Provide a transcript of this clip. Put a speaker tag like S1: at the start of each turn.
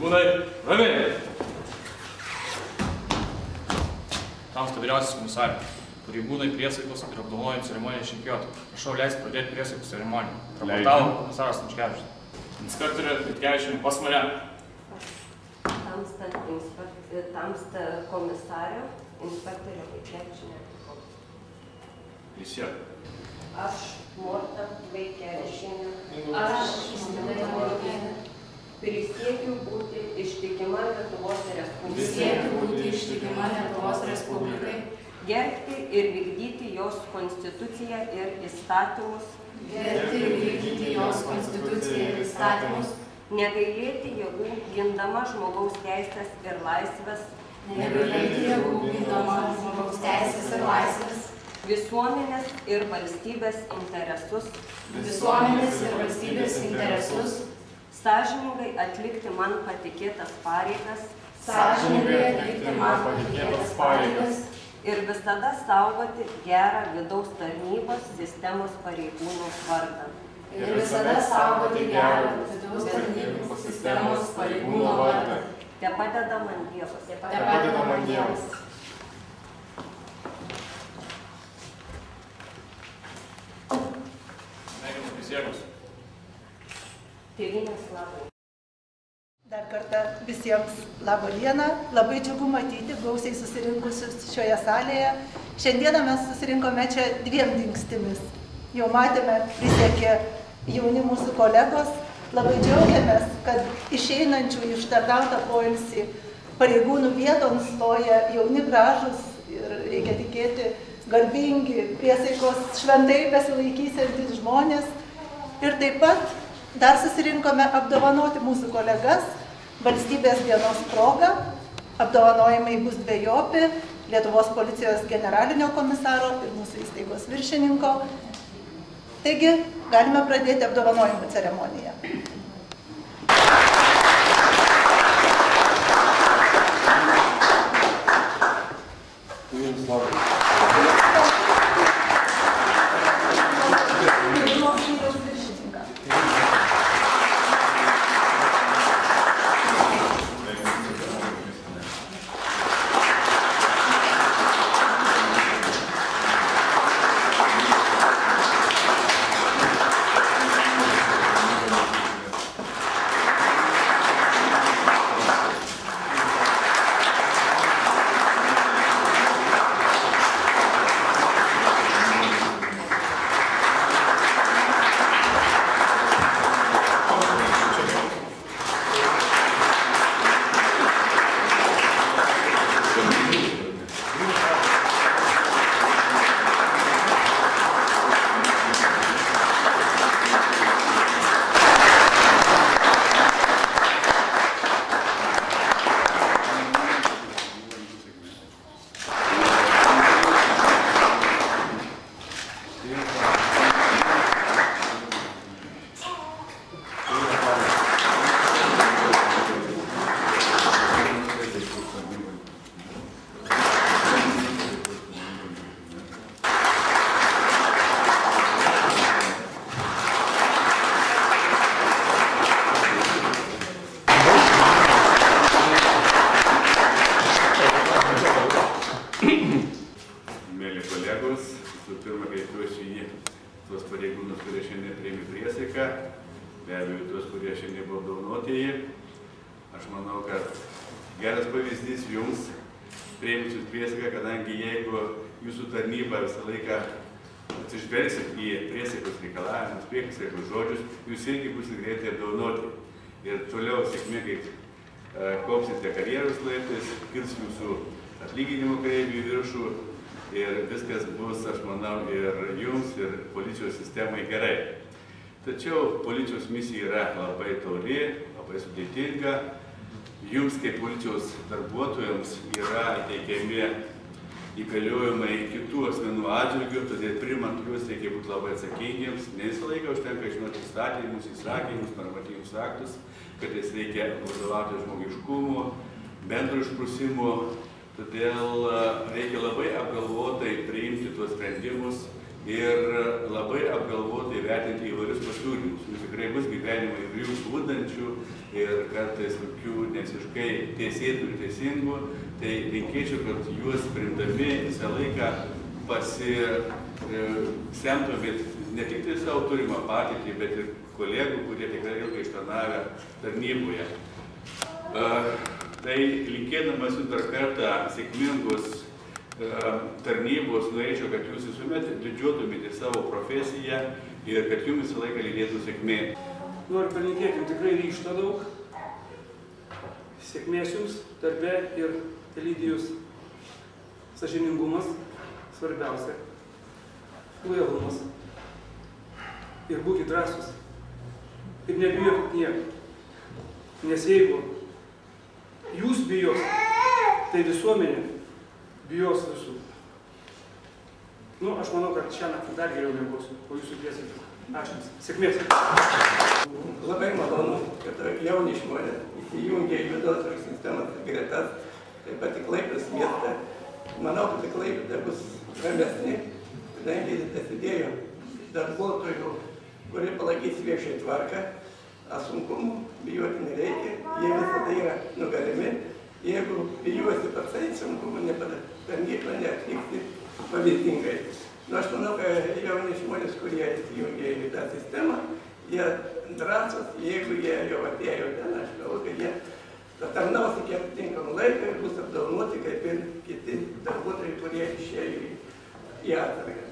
S1: Pareigūnai, ramiai. Tamsta vyriausias komisarė. Pareigūnai priesaikos ir apdovanojimų ceremoniją išrikiuoti. Prašau leisti pradėti priesaikos ceremoniją. Raportavo komisaras Stančkevičius. Inspektorė Vitkevičienė, pas mane.
S2: Tamsta komisarė, inspektorė Vitkevičienė.
S1: Prisiek.
S2: Aš, Morta Vaikevičienė. Prisiekiu būti ištikima Lietuvos Respublikai. Gerbti ir vykdyti jos konstituciją ir įstatymus. Negailėti jėgų gindama žmogaus teisės ir laisvės. Visuomenės ir valstybės interesus. Sąžiningai atlikti man patikėtas pareigas. Ir visada saugoti gerą vidaus tarnybos sistemos pareigūnų vardą. Tepadeda man Dievas.
S1: Mėginu prisiekus.
S2: Tėvynės labui.
S3: Dar kartą visiems labą dieną. Labai džiugu matyti gausiai susirinkusius šioje salėje. Šiandieną mes susirinkome čia dviem dingstimis. Jau matėme, prisiekė jauni mūsų kolegos. Labai džiaugiamės, kad išeinančių iš tarnautą poilsį pareigūnų vieton stoja jauni gražūs ir reikia tikėti garbingi, priesaikos šventai besilaikysiantys žmonės. Ir taip pat dar susirinkome apdovanoti mūsų kolegas valstybės dienos proga. Apdovanojimai bus dvejopi – Lietuvos policijos generalinio komisaro ir mūsų įstaigos viršininko. Taigi, galime pradėti apdovanojimų ceremoniją.
S4: Aš manau, kad geras pavyzdys jums priėmusius priesaiką, kadangi jeigu jūsų tarnyba visą laiką atsižvelgsit į priesaikos reikalavimus, priesaikos žodžius, jūs irgi būsite greitai apdovanoti. Ir toliau sėkmingai kopsite karjeros laiptais, kils jūsų atlyginimo kreivį į viršų ir viskas bus, aš manau, ir jums, ir policijos sistemai gerai. Tačiau policijos misija yra labai tauri, labai sudėtinga. Jums, kaip policijos darbuotojams, yra teikiami įgaliojimai kitų asmenų atžvilgių, todėl priimant juos reikia būti labai atsakingiems. Ne visą laiką užtenka žinoti įsakymus, normatyvinius aktus, kad jas reikia vadovauti žmogiškumu, bendro išprusimu. Todėl reikia labai apgalvotai priimti tuos sprendimus ir labai apgalvotai vertinti įvairius pasiūlymus. Jų tikrai bus gyvenimo įvairių būdančių ir kartais tokių nesiškai teisėtų ir teisingų. Tai linkėčiau, kad juos priimdami visą laiką pasisemtumėt ne tik tai savo turimą patirtį, bet ir kolegų, kurie tikrai ilgai ištarnavę tarnyboje. Tai linkėdamas jums dar kartą sėkmingos tarnybos, norėčiau, kad jūs visuomet didžiuotumėte savo profesiją ir kad jums visą laiką lydėtų sėkmė.
S5: Noriu palinkėti jums tikrai ryžto daug, sėkmės jums darbe ir lydi jūs sąžiningumas, svarbiausia, lojalumas. Ir būkite drąsūs ir nebijokit nieko, nes jeigu jūs bijos, tai visuomenė bijos visų. Nu, aš manau, kad šiandien dar geriau nebūsiu po jūsų priesaikų. Ačiū jums. Sėkmės.
S6: Labai malonu, kad jauni žmonės įsijungia į juodosios sistemos gretas, taip pat į Klaipėdos miestą. Manau, kad Klaipėda bus ramesnė, kadangi dasidėjo darbuotojų, kurie palaikys viešai tvarką, sunkumų bijoti nereikia, jie visada yra nugalimi. Jeigu bijuosi patsai, sunkumų tarnybą neatlikti pavyzdingai. Nu, aš manau, kad jauni žmonės, kurie įsijungia į tą sistemą, jie drąsūs, jeigu jie jau atėjo ten, aš galvoju, kad jie tarnaus iki atitinkamą laiką ir bus apdovanoti kaip ir kiti darbuotojai, kurie išėjo į atsargą.